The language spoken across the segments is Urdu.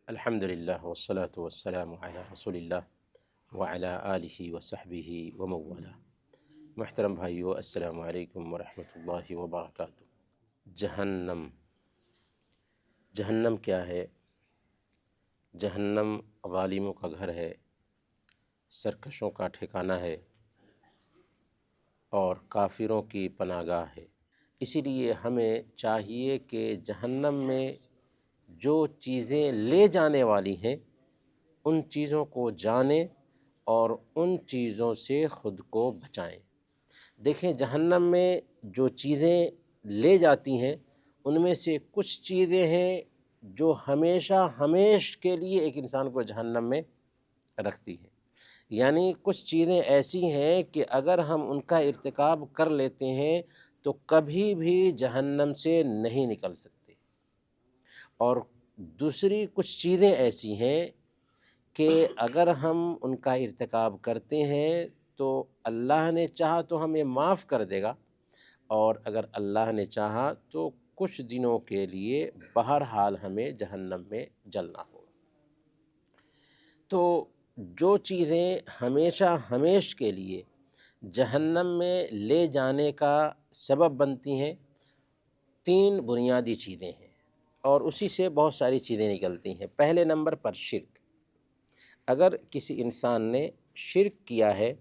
الحمدللہ والصلاة والسلام علی رسول اللہ وعلی آلہ وصحبہ ومن والہ۔ محترم بھائیو، السلام علیکم ورحمۃ اللہ وبرکاتہ۔ جہنم جہنم کیا ہے؟ جہنم ظالموں کا گھر ہے، سرکشوں کا ٹھکانہ ہے اور کافروں کی پناہ گاہ ہے۔ اسی لیے ہمیں چاہیے کہ جہنم میں جو چیزیں لے جانے والی ہیں ان چیزوں کو جانیں اور ان چیزوں سے خود کو بچائیں۔ دیکھیں، جہنم میں جو چیزیں لے جاتی ہیں ان میں سے کچھ چیزیں ہیں جو ہمیشہ کے لیے ایک انسان کو جہنم میں رکھتی ہیں، یعنی کچھ چیزیں ایسی ہیں کہ اگر ہم ان کا ارتکاب کر لیتے ہیں تو کبھی بھی جہنم سے نہیں نکل سکتے، اور دوسری کچھ چیزیں ایسی ہیں کہ اگر ہم ان کا ارتکاب کرتے ہیں تو اللہ نے چاہا تو ہمیں معاف کر دے گا، اور اگر اللہ نے چاہا تو کچھ دنوں کے لیے بہرحال ہمیں جہنم میں جلنا ہوگا۔ تو جو چیزیں ہمیشہ کے لیے جہنم میں لے جانے کا سبب بنتی ہیں، تین بنیادی چیزیں ہیں اور اسی سے بہت ساری چیزیں نکلتی ہیں۔ پہلے نمبر پر شرک۔ اگر کسی انسان نے شرک کیا ہے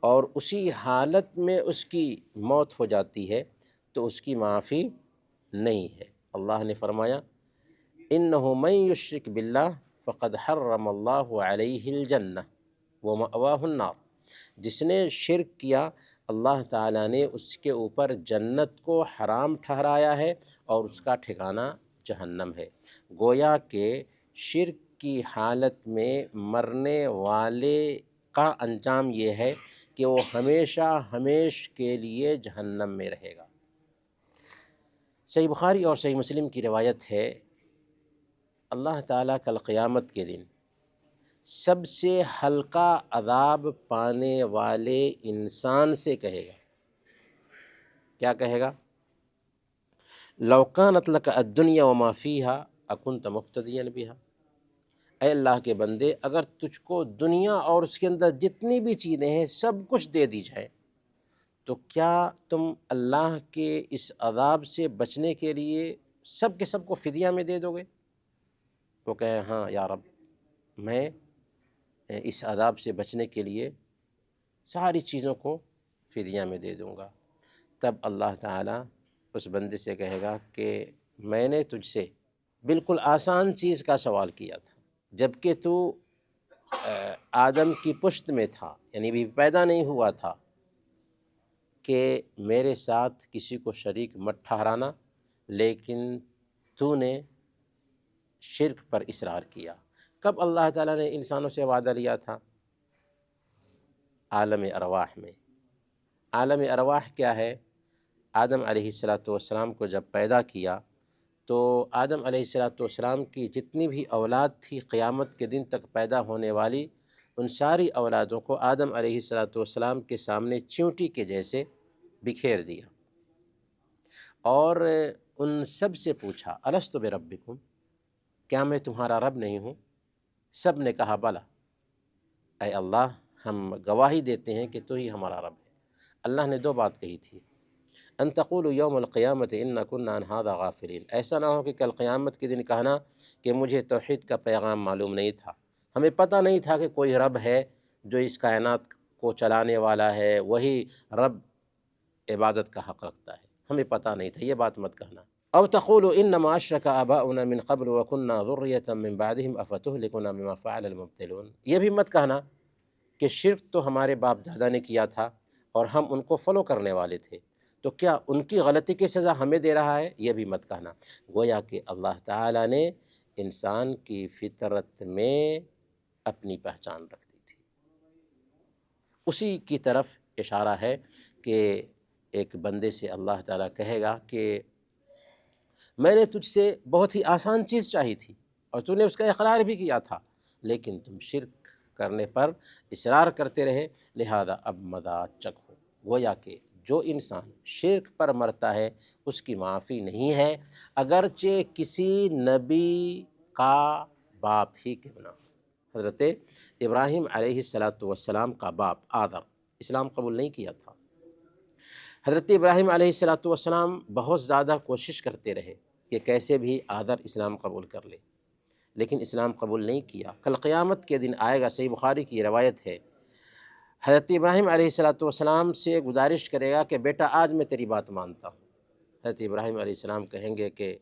اور اسی حالت میں اس کی موت ہو جاتی ہے تو اس کی معافی نہیں ہے۔ اللہ نے فرمایا اِنَّهُ مَن يُشْرِكْ بِاللَّهِ فَقَدْ حَرَّمَ اللَّهُ عَلَيْهِ الْجَنَّةَ وَمَأْوَاهُ النَّارُ۔ جس نے شرک کیا اللہ تعالیٰ نے اس کے اوپر جنت کو حرام ٹھہرایا ہے اور اس کا ٹھکانہ جہنم ہے۔ گویا کہ شرک کی حالت میں مرنے والے کا انجام یہ ہے کہ وہ ہمیشہ کے لیے جہنم میں رہے گا۔ صحیح بخاری اور صحیح مسلم کی روایت ہے، اللہ تعالیٰ کل قیامت کے دن سب سے ہلکا عذاب پانے والے انسان سے کہے گا، کیا کہے گا؟ لَوْ كَانَتْ لَكَ الدُّنْيَا وَمَا فِيهَا أَكُنْتَ مُفْتَدِيًا بِهَا۔ اے اللہ کے بندے، اگر تجھ کو دنیا اور اس کے اندر جتنی بھی چیزیں ہیں سب کچھ دے دی جائے تو کیا تم اللہ کے اس عذاب سے بچنے کے لیے سب کے سب کو فدیہ میں دے دو گے؟ وہ کہے ہاں یا رب، میں اس عذاب سے بچنے کے لیے ساری چیزوں کو فدیہ میں دے دوں گا۔ تب اللہ تعالیٰ اس بندے سے کہے گا کہ میں نے تجھ سے بالکل آسان چیز کا سوال کیا تھا، جبکہ تو آدم کی پشت میں تھا، یعنی بھی پیدا نہیں ہوا تھا، کہ میرے ساتھ کسی کو شریک مت ٹھہرانا، لیکن تو نے شرک پر اصرار کیا۔ کب اللہ تعالیٰ نے انسانوں سے وعدہ لیا تھا؟ عالم ارواح میں۔ عالم ارواح کیا ہے؟ آدم علیہ السلام کو جب پیدا کیا تو آدم علیہ السلام کی جتنی بھی اولاد تھی قیامت کے دن تک پیدا ہونے والی، ان ساری اولادوں کو آدم علیہ السلام کے سامنے چیونٹی کے جیسے بکھیر دیا اور ان سب سے پوچھا الست بربکم، کیا میں تمہارا رب نہیں ہوں؟ سب نے کہا بلا، اے اللہ ہم گواہی دیتے ہیں کہ تو ہی ہمارا رب ہے۔ اللہ نے دو بات کہی تھی، ان تقولوا یوم القیامت انا کنا عن ھذا غافلین، ایسا نہ ہو کہ کل قیامت کے دن کہنا کہ مجھے توحید کا پیغام معلوم نہیں تھا، ہمیں پتہ نہیں تھا کہ کوئی رب ہے جو اس کائنات کو چلانے والا ہے، وہی رب عبادت کا حق رکھتا ہے، ہمیں پتہ نہیں تھا، یہ بات مت کہنا۔ او تقولوا انما اشرک آباؤنا من قبل وكنا ذریة من بعدهم افتهلكنا بما فعل المبطلون، یہ بھی مت کہنا کہ شرک تو ہمارے باپ دادا نے کیا تھا اور ہم ان کو فالو کرنے والے تھے، تو کیا ان کی غلطی کی سزا ہمیں دے رہا ہے؟ یہ بھی مت کہنا۔ گویا کہ اللہ تعالیٰ نے انسان کی فطرت میں اپنی پہچان رکھ دی تھی۔ اسی کی طرف اشارہ ہے کہ ایک بندے سے اللہ تعالیٰ کہے گا کہ میں نے تجھ سے بہت ہی آسان چیز چاہی تھی اور تو نے اس کا اقرار بھی کیا تھا، لیکن تم شرک کرنے پر اصرار کرتے رہے، لہذا اب مذاق چکھو۔ گویا کہ جو انسان شرک پر مرتا ہے اس کی معافی نہیں ہے، اگرچہ کسی نبی کا باپ ہی کیوں نہ ہو۔ حضرت ابراہیم علیہ السلام کا باپ آدر اسلام قبول نہیں کیا تھا۔ حضرت ابراہیم علیہ السلام بہت زیادہ کوشش کرتے رہے کہ کیسے بھی آدر اسلام قبول کر لے، لیکن اسلام قبول نہیں کیا۔ کل قیامت کے دن آئے گا، صحیح بخاری کی روایت ہے، حضرت ابراہیم علیہ السلام سے گزارش کرے گا کہ بیٹا آج میں تیری بات مانتا ہوں۔ حضرت ابراہیم علیہ السلام کہیں گے کہ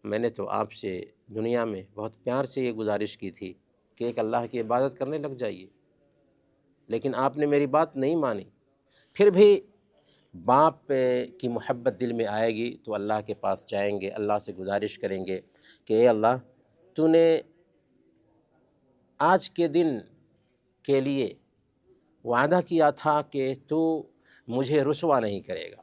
میں نے تو آپ سے دنیا میں بہت پیار سے یہ گزارش کی تھی کہ ایک اللہ کی عبادت کرنے لگ جائیے، لیکن آپ نے میری بات نہیں مانی۔ پھر بھی باپ کی محبت دل میں آئے گی تو اللہ کے پاس جائیں گے، اللہ سے گزارش کریں گے کہ اے اللہ، تو نے آج کے دن کے لیے وعدہ کیا تھا کہ تو مجھے رسوا نہیں کرے گا،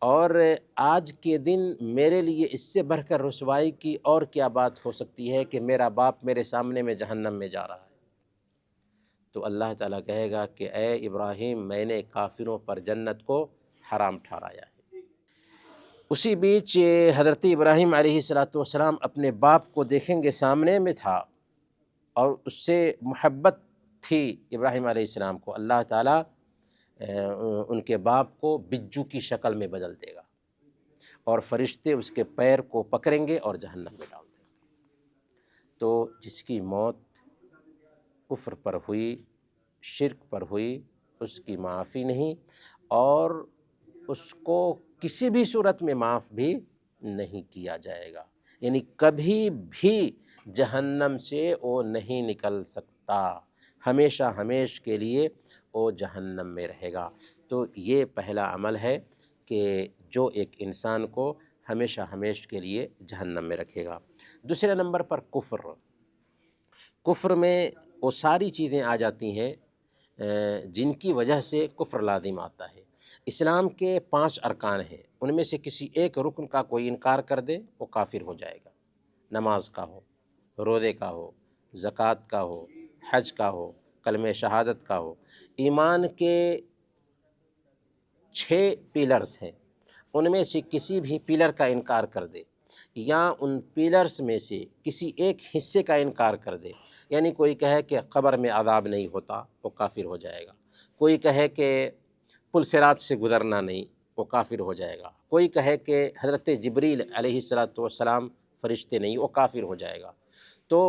اور آج کے دن میرے لیے اس سے بڑھ کر رسوائی کی اور کیا بات ہو سکتی ہے کہ میرا باپ میرے سامنے میں جہنم میں جا رہا ہے۔ تو اللہ تعالیٰ کہے گا کہ اے ابراہیم، میں نے کافروں پر جنت کو حرام ٹھہرایا ہے۔ اسی بیچ حضرت ابراہیم علیہ السلام اپنے باپ کو دیکھیں گے، سامنے میں تھا اور اس سے محبت تھی ابراہیم علیہ السلام کو، اللہ تعالیٰ ان کے باپ کو بجو کی شکل میں بدل دے گا اور فرشتے اس کے پیر کو پکڑیں گے اور جہنم میں ڈال دیں گے۔ تو جس کی موت کفر پر ہوئی، شرک پر ہوئی، اس کی معافی نہیں، اور اس کو کسی بھی صورت میں معاف بھی نہیں کیا جائے گا، یعنی کبھی بھی جہنم سے وہ نہیں نکل سکتا، ہمیشہ ہمیش کے لیے وہ جہنم میں رہے گا۔ تو یہ پہلا عمل ہے کہ جو ایک انسان کو ہمیشہ ہمیش کے لیے جہنم میں رکھے گا۔ دوسرے نمبر پر کفر۔ کفر میں وہ ساری چیزیں آ جاتی ہیں جن کی وجہ سے کفر لازم آتا ہے۔ اسلام کے 5 ارکان ہیں، ان میں سے کسی ایک رکن کا کوئی انکار کر دے وہ کافر ہو جائے گا، نماز کا ہو، روزے کا ہو، زکوٰۃ کا ہو، حج کا ہو، کلمہ شہادت کا ہو۔ ایمان کے 6 پیلرز ہیں، ان میں سے کسی بھی پیلر کا انکار کر دے یا ان پیلرز میں سے کسی ایک حصے کا انکار کر دے، یعنی کوئی کہے کہ قبر میں عذاب نہیں ہوتا، وہ کافر ہو جائے گا۔ کوئی کہے کہ پل صراط سے گزرنا نہیں، وہ کافر ہو جائے گا۔ کوئی کہے کہ حضرت جبریل علیہ السلام فرشتے نہیں، وہ کافر ہو جائے گا۔ تو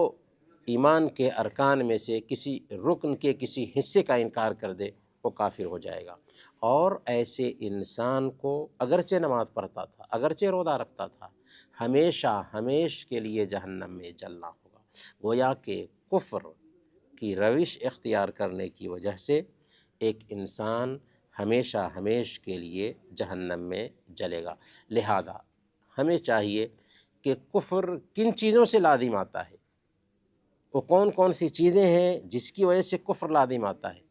ایمان کے ارکان میں سے کسی رکن کے کسی حصے کا انکار کر دے وہ کافر ہو جائے گا، اور ایسے انسان کو اگرچہ نماز پڑھتا تھا، اگرچہ روزہ رکھتا تھا، ہمیشہ ہمیش کے لیے جہنم میں جلنا ہوگا۔ گویا کہ کفر کی روش اختیار کرنے کی وجہ سے ایک انسان ہمیشہ ہمیش کے لیے جہنم میں جلے گا۔ لہذا ہمیں چاہیے کہ کفر کن چیزوں سے لازم آتا ہے، وہ کون کون سی چیزیں ہیں جس کی وجہ سے کفر لازم آتا ہے،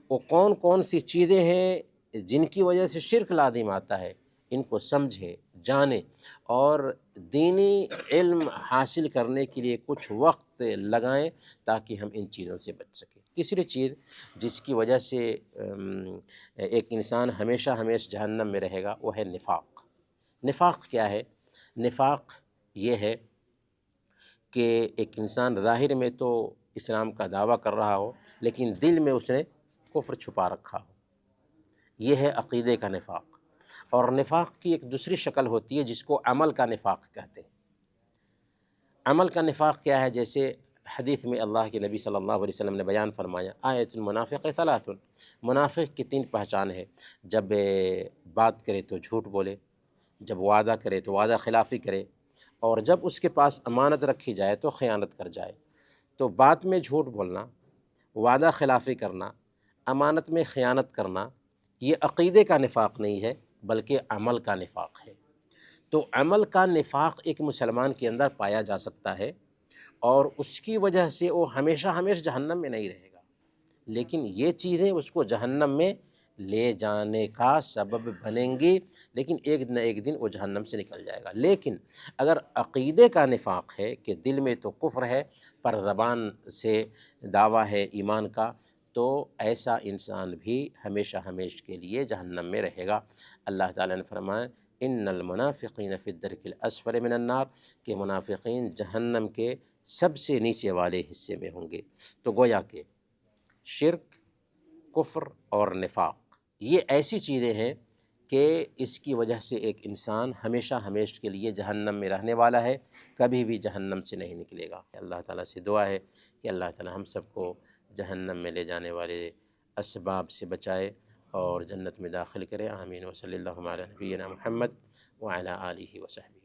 وہ کون کون سی چیزیں ہیں جن کی وجہ سے شرک لازم آتا ہے، ان کو سمجھیں، جانیں، اور دینی علم حاصل کرنے کے لیے کچھ وقت لگائیں تاکہ ہم ان چیزوں سے بچ سکیں۔ تیسری چیز جس کی وجہ سے ایک انسان ہمیشہ ہمیش جہنم میں رہے گا وہ ہے نفاق۔ نفاق کیا ہے؟ نفاق یہ ہے کہ ایک انسان ظاہر میں تو اسلام کا دعویٰ کر رہا ہو لیکن دل میں اس نے کفر چھپا رکھا ہو، یہ ہے عقیدے کا نفاق۔ اور نفاق کی ایک دوسری شکل ہوتی ہے جس کو عمل کا نفاق کہتے ہیں۔ عمل کا نفاق کیا ہے؟ جیسے حدیث میں اللہ کے نبی صلی اللہ علیہ وسلم نے بیان فرمایا، آیۃ المنافق ثلاث، منافق کی 3 پہچان ہے، جب بات کرے تو جھوٹ بولے، جب وعدہ کرے تو وعدہ خلافی کرے، اور جب اس کے پاس امانت رکھی جائے تو خیانت کر جائے۔ تو بات میں جھوٹ بولنا، وعدہ خلافی کرنا، امانت میں خیانت کرنا، یہ عقیدے کا نفاق نہیں ہے بلکہ عمل کا نفاق ہے۔ تو عمل کا نفاق ایک مسلمان کے اندر پایا جا سکتا ہے اور اس کی وجہ سے وہ ہمیشہ ہمیش جہنم میں نہیں رہے گا، لیکن یہ چیزیں اس کو جہنم میں لے جانے کا سبب بنیں گی، لیکن ایک نہ ایک دن وہ جہنم سے نکل جائے گا۔ لیکن اگر عقیدے کا نفاق ہے کہ دل میں تو کفر ہے پر زبان سے دعویٰ ہے ایمان کا، تو ایسا انسان بھی ہمیشہ ہمیش کے لیے جہنم میں رہے گا۔ اللہ تعالیٰ نے فرمایا ان المنافقین فی الدرک الاسفل من النار، کہ منافقین جہنم کے سب سے نیچے والے حصے میں ہوں گے۔ تو گویا کہ شرک، کفر اور نفاق یہ ایسی چیزیں ہیں کہ اس کی وجہ سے ایک انسان ہمیشہ ہمیشہ کے لیے جہنم میں رہنے والا ہے، کبھی بھی جہنم سے نہیں نکلے گا۔ اللہ تعالیٰ سے دعا ہے کہ اللہ تعالیٰ ہم سب کو جہنم میں لے جانے والے اسباب سے بچائے اور جنت میں داخل کرے۔ آمین۔ وصلی اللہ علی نبینا محمد وعلی آلہ وصحبہ۔